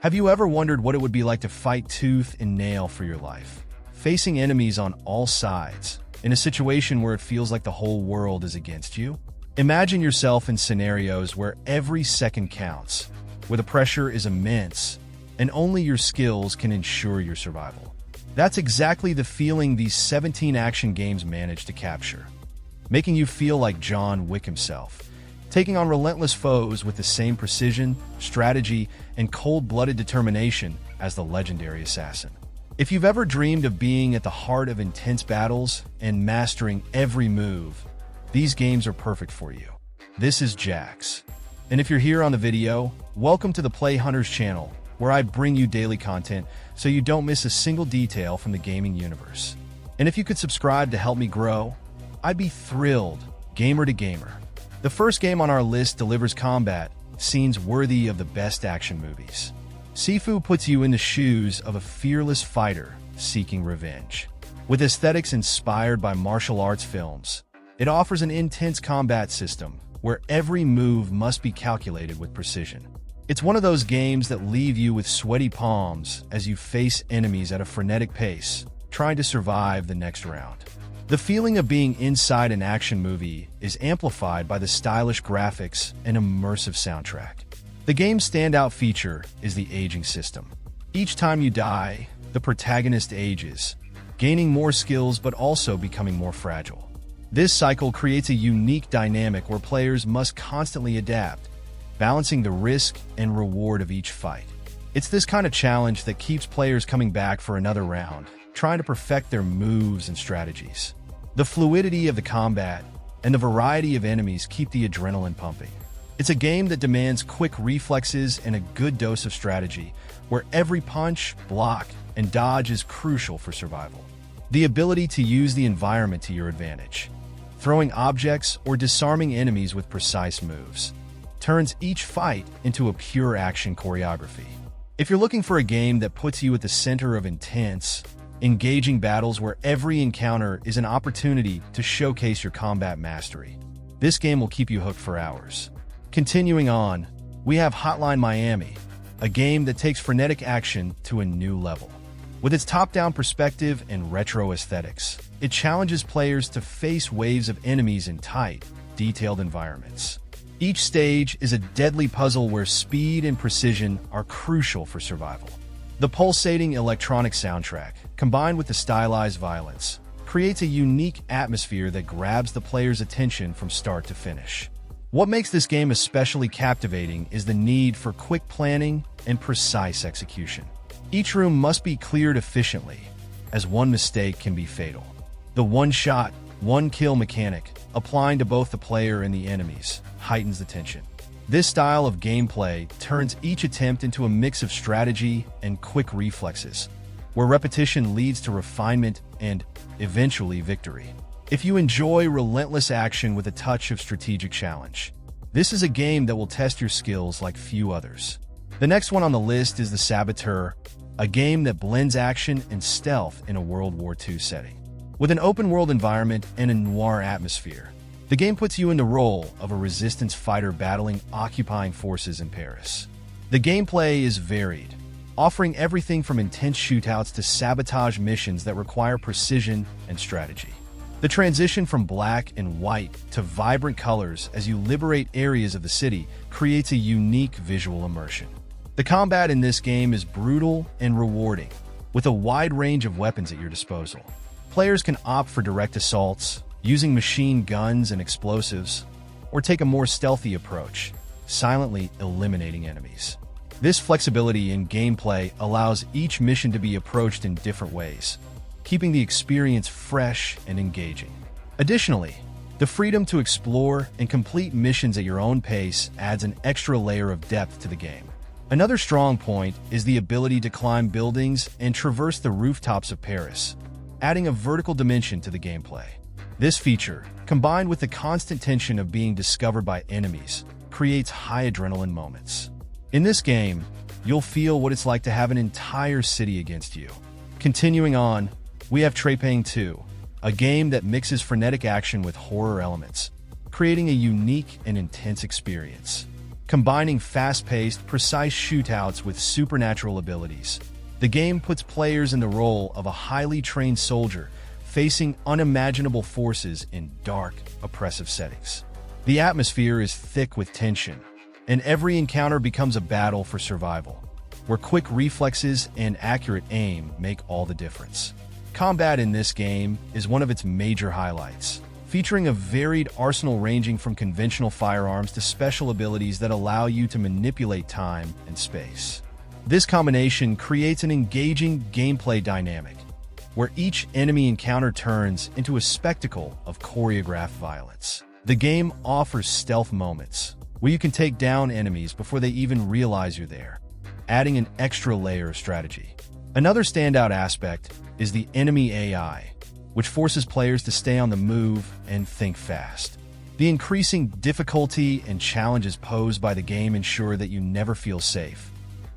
Have you ever wondered what it would be like to fight tooth and nail for your life, facing enemies on all sides, in a situation where it feels like the whole world is against you? Imagine yourself in scenarios where every second counts, where the pressure is immense, and only your skills can ensure your survival. That's exactly the feeling these 17 action games manage to capture, making you feel like John Wick himself, taking on relentless foes with the same precision, strategy, and cold-blooded determination as the legendary assassin. If you've ever dreamed of being at the heart of intense battles and mastering every move, these games are perfect for you. This is Jax. And if you're here on the video, welcome to the Play Hunters channel, where I bring you daily content so you don't miss a single detail from the gaming universe. And if you could subscribe to help me grow, I'd be thrilled, gamer to gamer. The first game on our list delivers combat scenes worthy of the best action movies. Sifu puts you in the shoes of a fearless fighter seeking revenge. With aesthetics inspired by martial arts films, it offers an intense combat system where every move must be calculated with precision. It's one of those games that leave you with sweaty palms as you face enemies at a frenetic pace, trying to survive the next round. The feeling of being inside an action movie is amplified by the stylish graphics and immersive soundtrack. The game's standout feature is the aging system. Each time you die, the protagonist ages, gaining more skills but also becoming more fragile. This cycle creates a unique dynamic where players must constantly adapt, balancing the risk and reward of each fight. It's this kind of challenge that keeps players coming back for another round, trying to perfect their moves and strategies. The fluidity of the combat and the variety of enemies keep the adrenaline pumping. It's a game that demands quick reflexes and a good dose of strategy, where every punch, block, and dodge is crucial for survival. The ability to use the environment to your advantage, throwing objects or disarming enemies with precise moves, turns each fight into a pure action choreography. If you're looking for a game that puts you at the center of intense, engaging battles where every encounter is an opportunity to showcase your combat mastery, this game will keep you hooked for hours. Continuing on, we have Hotline Miami, a game that takes frenetic action to a new level. With its top-down perspective and retro aesthetics, it challenges players to face waves of enemies in tight, detailed environments. Each stage is a deadly puzzle where speed and precision are crucial for survival. The pulsating electronic soundtrack, combined with the stylized violence, creates a unique atmosphere that grabs the player's attention from start to finish. What makes this game especially captivating is the need for quick planning and precise execution. Each room must be cleared efficiently, as one mistake can be fatal. The one-shot, one-kill mechanic, applying to both the player and the enemies, heightens the tension. This style of gameplay turns each attempt into a mix of strategy and quick reflexes, where repetition leads to refinement and, eventually, victory. If you enjoy relentless action with a touch of strategic challenge, this is a game that will test your skills like few others. The next one on the list is the Saboteur, a game that blends action and stealth in a World War II setting. With an open-world environment and a noir atmosphere, the game puts you in the role of a resistance fighter battling occupying forces in Paris. The gameplay is varied, offering everything from intense shootouts to sabotage missions that require precision and strategy. The transition from black and white to vibrant colors as you liberate areas of the city creates a unique visual immersion. The combat in this game is brutal and rewarding, with a wide range of weapons at your disposal. Players can opt for direct assaults, using machine guns and explosives, or take a more stealthy approach, silently eliminating enemies. This flexibility in gameplay allows each mission to be approached in different ways, keeping the experience fresh and engaging. Additionally, the freedom to explore and complete missions at your own pace adds an extra layer of depth to the game. Another strong point is the ability to climb buildings and traverse the rooftops of Paris, adding a vertical dimension to the gameplay. This feature, combined with the constant tension of being discovered by enemies, creates high adrenaline moments. In this game, you'll feel what it's like to have an entire city against you. Continuing on, we have Payne 2, a game that mixes frenetic action with horror elements, creating a unique and intense experience. combining fast-paced, precise shootouts with supernatural abilities. The game puts players in the role of a highly trained soldier facing unimaginable forces in dark, oppressive settings. The atmosphere is thick with tension, and every encounter becomes a battle for survival, where quick reflexes and accurate aim make all the difference. Combat in this game is one of its major highlights, featuring a varied arsenal ranging from conventional firearms to special abilities that allow you to manipulate time and space. This combination creates an engaging gameplay dynamic, where each enemy encounter turns into a spectacle of choreographed violence. The game offers stealth moments, where you can take down enemies before they even realize you're there, adding an extra layer of strategy. Another standout aspect is the enemy AI, which forces players to stay on the move and think fast. The increasing difficulty and challenges posed by the game ensure that you never feel safe,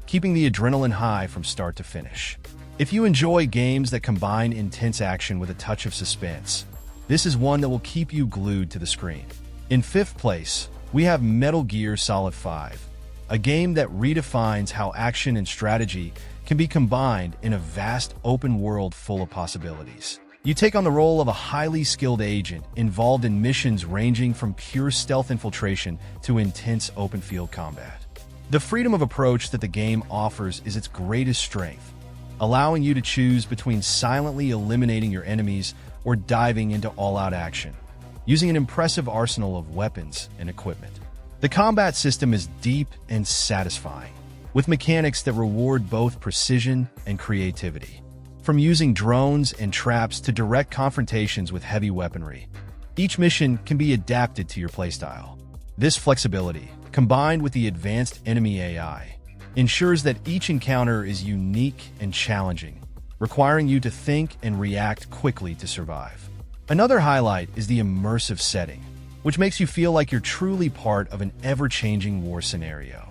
keeping the adrenaline high from start to finish. If you enjoy games that combine intense action with a touch of suspense, this is one that will keep you glued to the screen. In fifth place, we have Metal Gear Solid 5, a game that redefines how action and strategy can be combined in a vast open world full of possibilities. You take on the role of a highly skilled agent involved in missions ranging from pure stealth infiltration to intense open field combat. The freedom of approach that the game offers is its greatest strength, allowing you to choose between silently eliminating your enemies or diving into all-out action, using an impressive arsenal of weapons and equipment. The combat system is deep and satisfying, with mechanics that reward both precision and creativity. From using drones and traps to direct confrontations with heavy weaponry, each mission can be adapted to your playstyle. This flexibility, combined with the advanced enemy AI, ensures that each encounter is unique and challenging, requiring you to think and react quickly to survive. Another highlight is the immersive setting, which makes you feel like you're truly part of an ever-changing war scenario.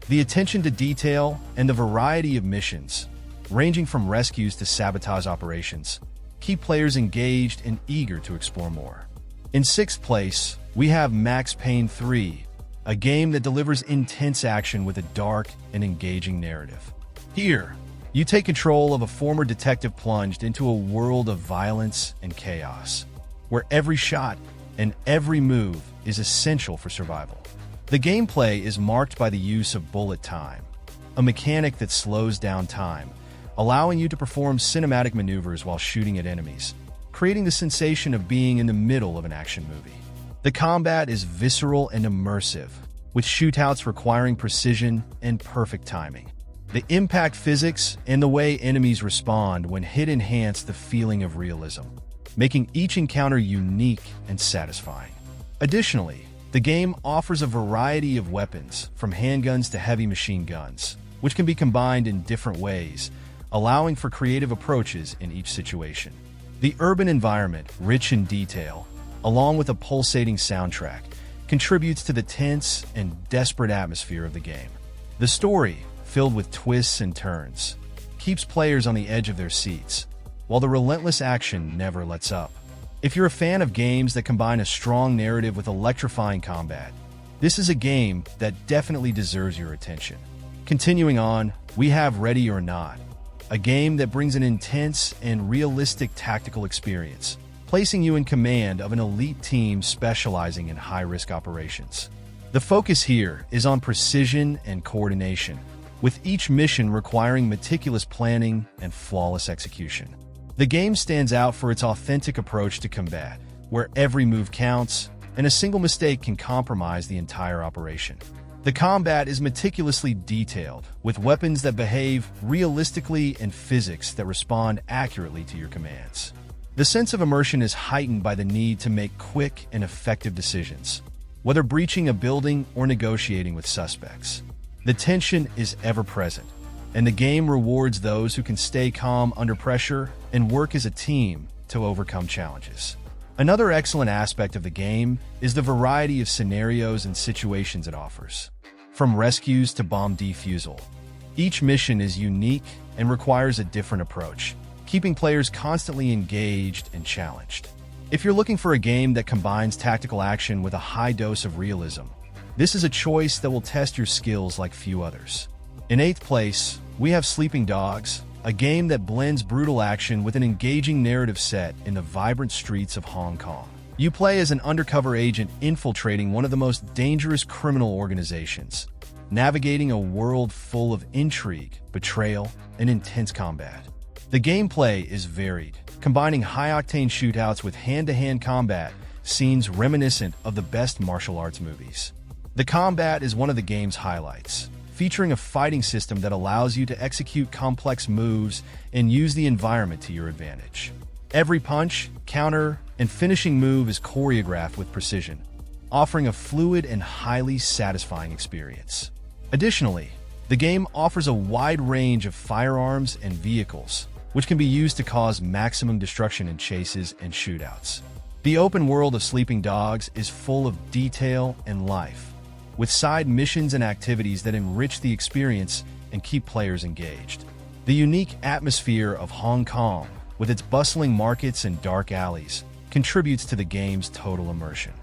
The attention to detail and the variety of missions, ranging from rescues to sabotage operations, keep players engaged and eager to explore more. In sixth place, we have Max Payne 3, a game that delivers intense action with a dark and engaging narrative. Here, you take control of a former detective plunged into a world of violence and chaos, where every shot and every move is essential for survival. The gameplay is marked by the use of bullet time, a mechanic that slows down time, allowing you to perform cinematic maneuvers while shooting at enemies, creating the sensation of being in the middle of an action movie. The combat is visceral and immersive, with shootouts requiring precision and perfect timing. The impact physics and the way enemies respond when hit enhance the feeling of realism, making each encounter unique and satisfying. Additionally, the game offers a variety of weapons, from handguns to heavy machine guns, which can be combined in different ways, allowing for creative approaches in each situation. The urban environment, rich in detail, along with a pulsating soundtrack, contributes to the tense and desperate atmosphere of the game. The story, filled with twists and turns, keeps players on the edge of their seats, while the relentless action never lets up. If you're a fan of games that combine a strong narrative with electrifying combat, this is a game that definitely deserves your attention. Continuing on, we have Ready or Not, a game that brings an intense and realistic tactical experience, placing you in command of an elite team specializing in high-risk operations. The focus here is on precision and coordination, with each mission requiring meticulous planning and flawless execution. The game stands out for its authentic approach to combat, where every move counts, and a single mistake can compromise the entire operation. The combat is meticulously detailed, with weapons that behave realistically and physics that respond accurately to your commands. The sense of immersion is heightened by the need to make quick and effective decisions, whether breaching a building or negotiating with suspects. The tension is ever present, and the game rewards those who can stay calm under pressure and work as a team to overcome challenges. Another excellent aspect of the game is the variety of scenarios and situations it offers. From rescues to bomb defusal, each mission is unique and requires a different approach, keeping players constantly engaged and challenged. If you're looking for a game that combines tactical action with a high dose of realism, This is a choice that will test your skills like few others. In 8th place, we have Sleeping Dogs, a game that blends brutal action with an engaging narrative set in the vibrant streets of Hong Kong. You play as an undercover agent infiltrating one of the most dangerous criminal organizations, navigating a world full of intrigue, betrayal, and intense combat. The gameplay is varied, combining high-octane shootouts with hand-to-hand combat scenes reminiscent of the best martial arts movies. The combat is one of the game's highlights, featuring a fighting system that allows you to execute complex moves and use the environment to your advantage. Every punch, counter, and finishing move is choreographed with precision, offering a fluid and highly satisfying experience. Additionally, the game offers a wide range of firearms and vehicles, which can be used to cause maximum destruction in chases and shootouts. The open world of Sleeping Dogs is full of detail and life, with side missions and activities that enrich the experience and keep players engaged. The unique atmosphere of Hong Kong, with its bustling markets and dark alleys, contributes to the game's total immersion.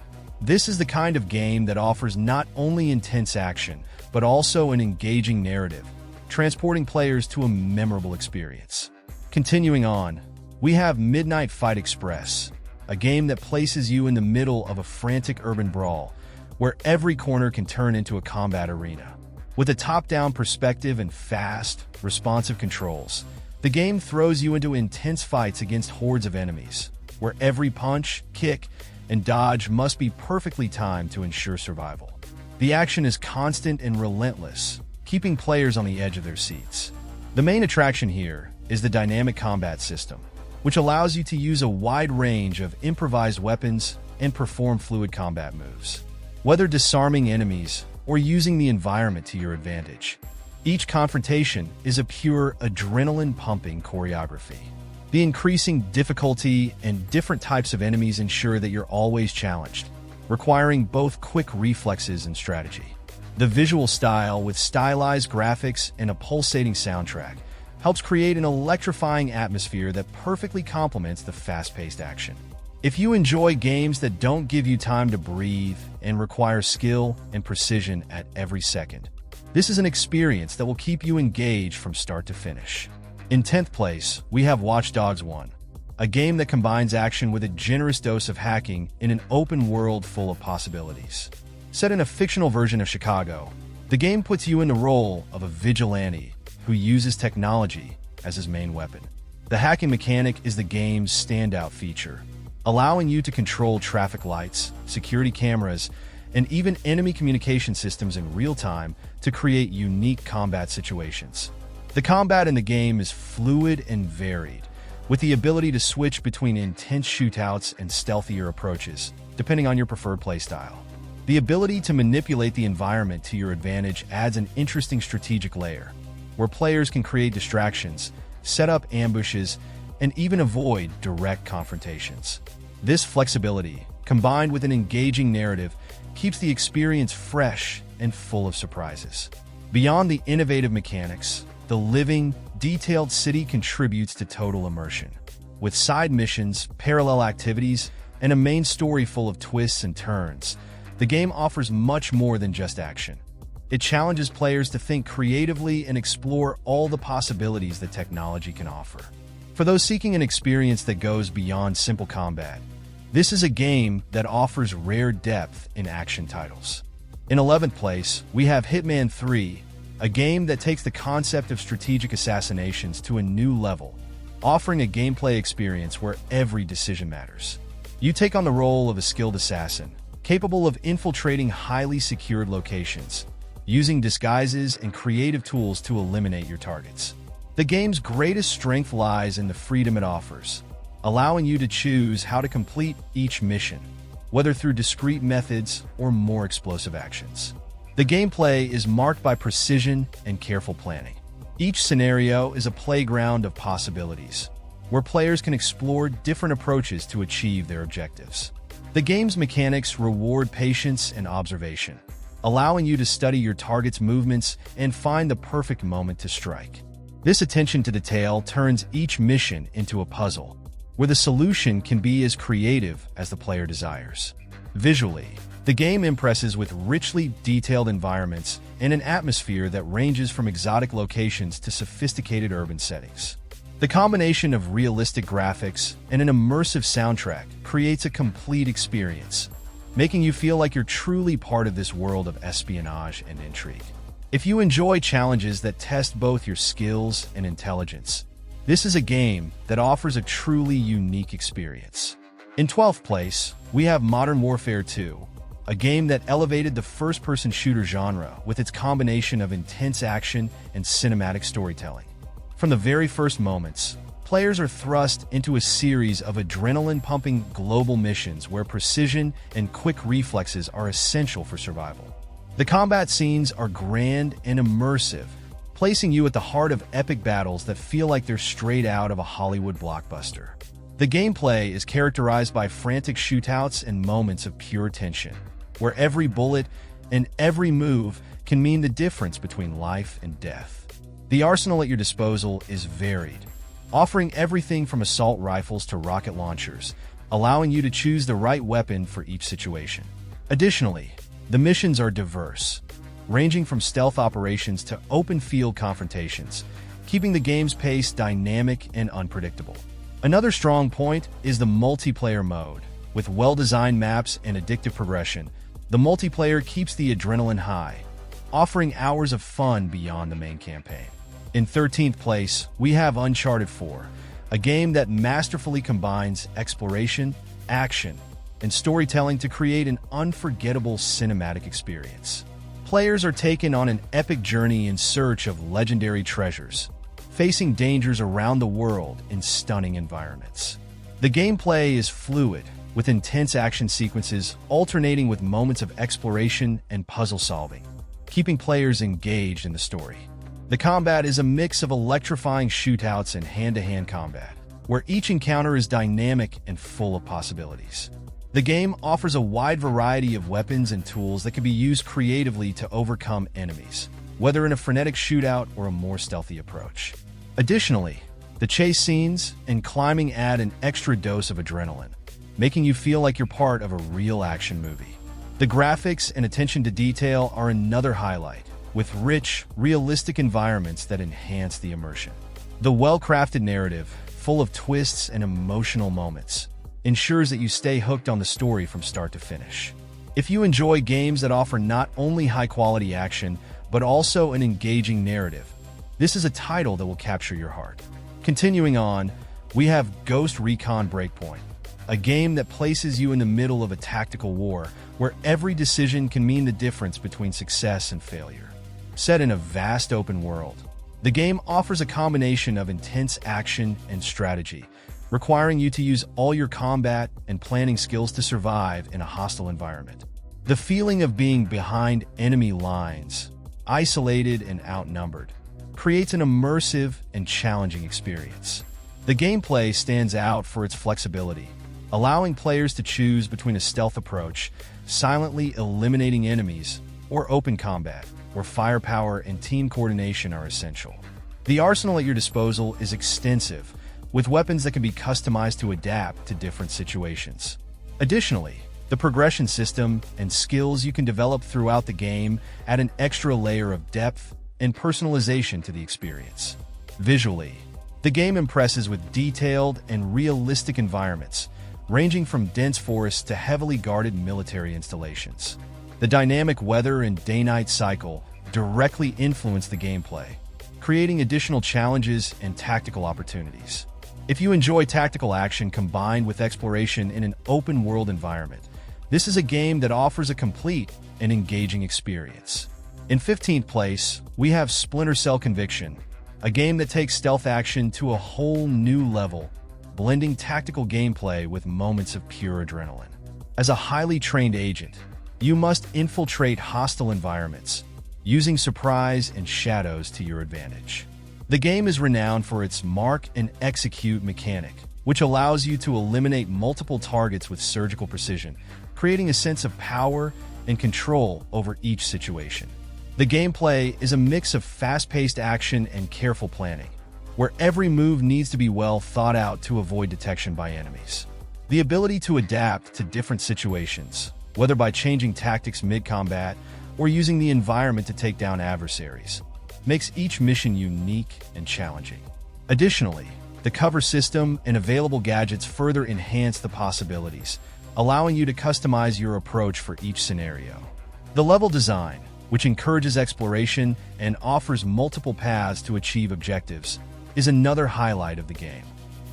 This is the kind of game that offers not only intense action, but also an engaging narrative, transporting players to a memorable experience. Continuing on, we have Midnight Fight Express, a game that places you in the middle of a frantic urban brawl, where every corner can turn into a combat arena. With a top-down perspective and fast, responsive controls, the game throws you into intense fights against hordes of enemies, where every punch, kick, and dodge must be perfectly timed to ensure survival. The action is constant and relentless, keeping players on the edge of their seats. The main attraction here is the dynamic combat system, which allows you to use a wide range of improvised weapons and perform fluid combat moves. Whether disarming enemies or using the environment to your advantage, each confrontation is a pure adrenaline-pumping choreography. The increasing difficulty and different types of enemies ensure that you're always challenged, requiring both quick reflexes and strategy. The visual style, with stylized graphics and a pulsating soundtrack, helps create an electrifying atmosphere that perfectly complements the fast-paced action. If you enjoy games that don't give you time to breathe and require skill and precision at every second, this is an experience that will keep you engaged from start to finish. In 10th place, we have Watch Dogs 1, a game that combines action with a generous dose of hacking in an open world full of possibilities. Set in a fictional version of Chicago, the game puts you in the role of a vigilante who uses technology as his main weapon. The hacking mechanic is the game's standout feature, allowing you to control traffic lights, security cameras, and even enemy communication systems in real time to create unique combat situations. The combat in the game is fluid and varied, with the ability to switch between intense shootouts and stealthier approaches, depending on your preferred playstyle. The ability to manipulate the environment to your advantage adds an interesting strategic layer, where players can create distractions, set up ambushes, and even avoid direct confrontations. This flexibility, combined with an engaging narrative, keeps the experience fresh and full of surprises. Beyond the innovative mechanics, the living, detailed city contributes to total immersion. With side missions, parallel activities, and a main story full of twists and turns, the game offers much more than just action. It challenges players to think creatively and explore all the possibilities that technology can offer. For those seeking an experience that goes beyond simple combat, this is a game that offers rare depth in action titles. In 11th place, we have Hitman 3, a game that takes the concept of strategic assassinations to a new level, offering a gameplay experience where every decision matters. You take on the role of a skilled assassin, capable of infiltrating highly secured locations, using disguises and creative tools to eliminate your targets. The game's greatest strength lies in the freedom it offers, allowing you to choose how to complete each mission, whether through discrete methods or more explosive actions. The gameplay is marked by precision and careful planning. Each scenario is a playground of possibilities, where players can explore different approaches to achieve their objectives. The game's mechanics reward patience and observation, allowing you to study your target's movements and find the perfect moment to strike. This attention to detail turns each mission into a puzzle, where the solution can be as creative as the player desires. Visually, the game impresses with richly detailed environments and an atmosphere that ranges from exotic locations to sophisticated urban settings. The combination of realistic graphics and an immersive soundtrack creates a complete experience, making you feel like you're truly part of this world of espionage and intrigue. If you enjoy challenges that test both your skills and intelligence, this is a game that offers a truly unique experience. In 12th place, we have Modern Warfare 2, a game that elevated the first-person shooter genre with its combination of intense action and cinematic storytelling. From the very first moments, players are thrust into a series of adrenaline-pumping global missions where precision and quick reflexes are essential for survival. The combat scenes are grand and immersive, placing you at the heart of epic battles that feel like they're straight out of a Hollywood blockbuster. The gameplay is characterized by frantic shootouts and moments of pure tension, where every bullet and every move can mean the difference between life and death. The arsenal at your disposal is varied, offering everything from assault rifles to rocket launchers, allowing you to choose the right weapon for each situation. Additionally, the missions are diverse, ranging from stealth operations to open-field confrontations, keeping the game's pace dynamic and unpredictable. Another strong point is the multiplayer mode. With well-designed maps and addictive progression, the multiplayer keeps the adrenaline high, offering hours of fun beyond the main campaign. In 13th place, we have Uncharted 4, a game that masterfully combines exploration, action, and storytelling to create an unforgettable cinematic experience. Players are taken on an epic journey in search of legendary treasures, facing dangers around the world in stunning environments. The gameplay is fluid, with intense action sequences alternating with moments of exploration and puzzle solving, keeping players engaged in the story. The combat is a mix of electrifying shootouts and hand-to-hand combat, where each encounter is dynamic and full of possibilities. The game offers a wide variety of weapons and tools that can be used creatively to overcome enemies, whether in a frenetic shootout or a more stealthy approach. Additionally, the chase scenes and climbing add an extra dose of adrenaline, making you feel like you're part of a real action movie. The graphics and attention to detail are another highlight, with rich, realistic environments that enhance the immersion. The well-crafted narrative, full of twists and emotional moments, ensures that you stay hooked on the story from start to finish. If you enjoy games that offer not only high-quality action, but also an engaging narrative, this is a title that will capture your heart. Continuing on, we have Ghost Recon Breakpoint, a game that places you in the middle of a tactical war where every decision can mean the difference between success and failure. Set in a vast open world, the game offers a combination of intense action and strategy, requiring you to use all your combat and planning skills to survive in a hostile environment. The feeling of being behind enemy lines, isolated and outnumbered, creates an immersive and challenging experience. The gameplay stands out for its flexibility, allowing players to choose between a stealth approach, silently eliminating enemies, or open combat, where firepower and team coordination are essential. The arsenal at your disposal is extensive, with weapons that can be customized to adapt to different situations. Additionally, the progression system and skills you can develop throughout the game add an extra layer of depth and personalization to the experience. Visually, the game impresses with detailed and realistic environments, ranging from dense forests to heavily guarded military installations. The dynamic weather and day-night cycle directly influence the gameplay, creating additional challenges and tactical opportunities. If you enjoy tactical action combined with exploration in an open-world environment, this is a game that offers a complete and engaging experience. In 15th place, we have Splinter Cell Conviction, a game that takes stealth action to a whole new level, blending tactical gameplay with moments of pure adrenaline. As a highly trained agent, you must infiltrate hostile environments, using surprise and shadows to your advantage. The game is renowned for its mark and execute mechanic, which allows you to eliminate multiple targets with surgical precision, creating a sense of power and control over each situation. The gameplay is a mix of fast-paced action and careful planning, where every move needs to be well thought out to avoid detection by enemies. The ability to adapt to different situations, whether by changing tactics mid-combat or using the environment to take down adversaries, makes each mission unique and challenging. Additionally, the cover system and available gadgets further enhance the possibilities, allowing you to customize your approach for each scenario. The level design, which encourages exploration and offers multiple paths to achieve objectives, is another highlight of the game.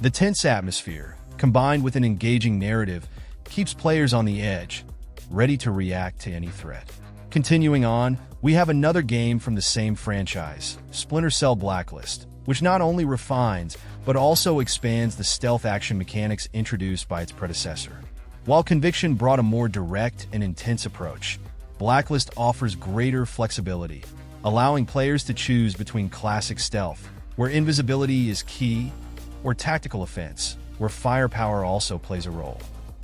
The tense atmosphere, combined with an engaging narrative, keeps players on the edge, ready to react to any threat. Continuing on, we have another game from the same franchise, Splinter Cell Blacklist, which not only refines but also expands the stealth action mechanics introduced by its predecessor. While Conviction brought a more direct and intense approach, Blacklist offers greater flexibility, allowing players to choose between classic stealth, where invisibility is key, or tactical offense, where firepower also plays a role.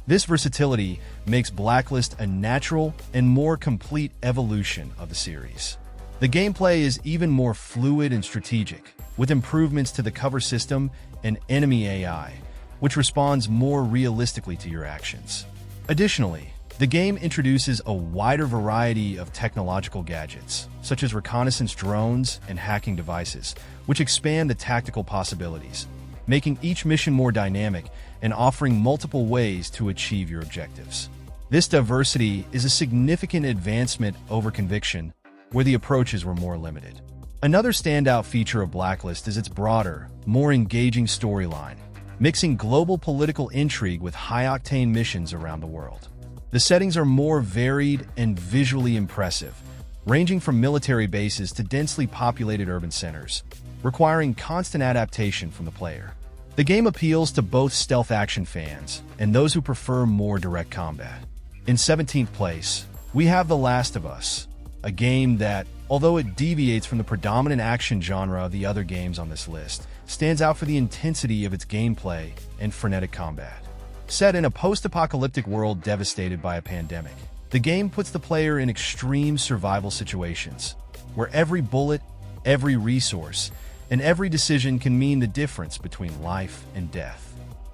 This versatility makes Blacklist a natural and more complete evolution of the series. The gameplay is even more fluid and strategic, with improvements to the cover system and enemy AI, which responds more realistically to your actions. Additionally, the game introduces a wider variety of technological gadgets, such as reconnaissance drones and hacking devices, which expand the tactical possibilities, making each mission more dynamic and offering multiple ways to achieve your objectives. This diversity is a significant advancement over Conviction, where the approaches were more limited. Another standout feature of Blacklist is its broader, more engaging storyline, mixing global political intrigue with high-octane missions around the world. The settings are more varied and visually impressive, ranging from military bases to densely populated urban centers, requiring constant adaptation from the player. The game appeals to both stealth action fans and those who prefer more direct combat. In 17th place, we have The Last of Us, a game that, although it deviates from the predominant action genre of the other games on this list, stands out for the intensity of its gameplay and frenetic combat. Set in a post-apocalyptic world devastated by a pandemic, the game puts the player in extreme survival situations, where every bullet, every resource, and every decision can mean the difference between life and death.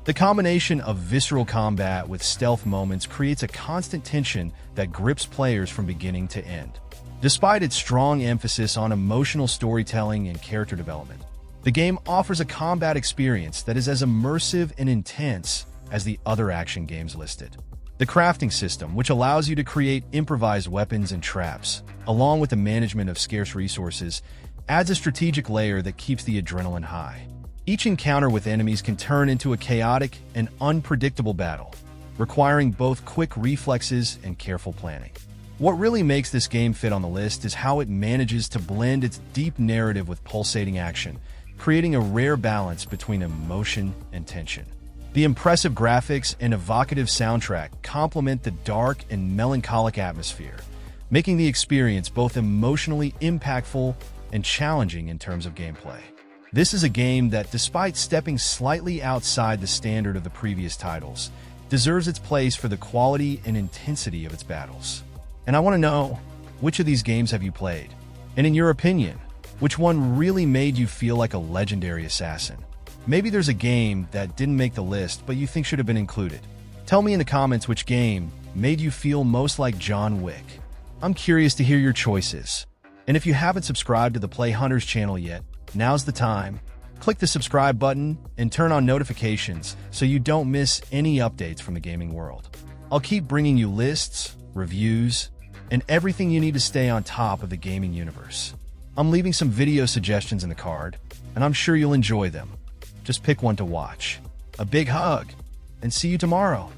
The combination of visceral combat with stealth moments creates a constant tension that grips players from beginning to end. Despite its strong emphasis on emotional storytelling and character development, the game offers a combat experience that is as immersive and intense as the other action games listed. The crafting system, which allows you to create improvised weapons and traps, along with the management of scarce resources, adds a strategic layer that keeps the adrenaline high. Each encounter with enemies can turn into a chaotic and unpredictable battle, requiring both quick reflexes and careful planning. What really makes this game fit on the list is how it manages to blend its deep narrative with pulsating action, creating a rare balance between emotion and tension. The impressive graphics and evocative soundtrack complement the dark and melancholic atmosphere, making the experience both emotionally impactful and challenging in terms of gameplay. This is a game that, despite stepping slightly outside the standard of the previous titles, deserves its place for the quality and intensity of its battles. And I want to know, which of these games have you played? And in your opinion, which one really made you feel like a legendary assassin? Maybe there's a game that didn't make the list but you think should have been included. Tell me in the comments which game made you feel most like John Wick. I'm curious to hear your choices. And if you haven't subscribed to the Play Hunters channel yet, now's the time. Click the subscribe button and turn on notifications so you don't miss any updates from the gaming world. I'll keep bringing you lists, reviews, and everything you need to stay on top of the gaming universe. I'm leaving some video suggestions in the card, and I'm sure you'll enjoy them. Just pick one to watch. A big hug, and see you tomorrow.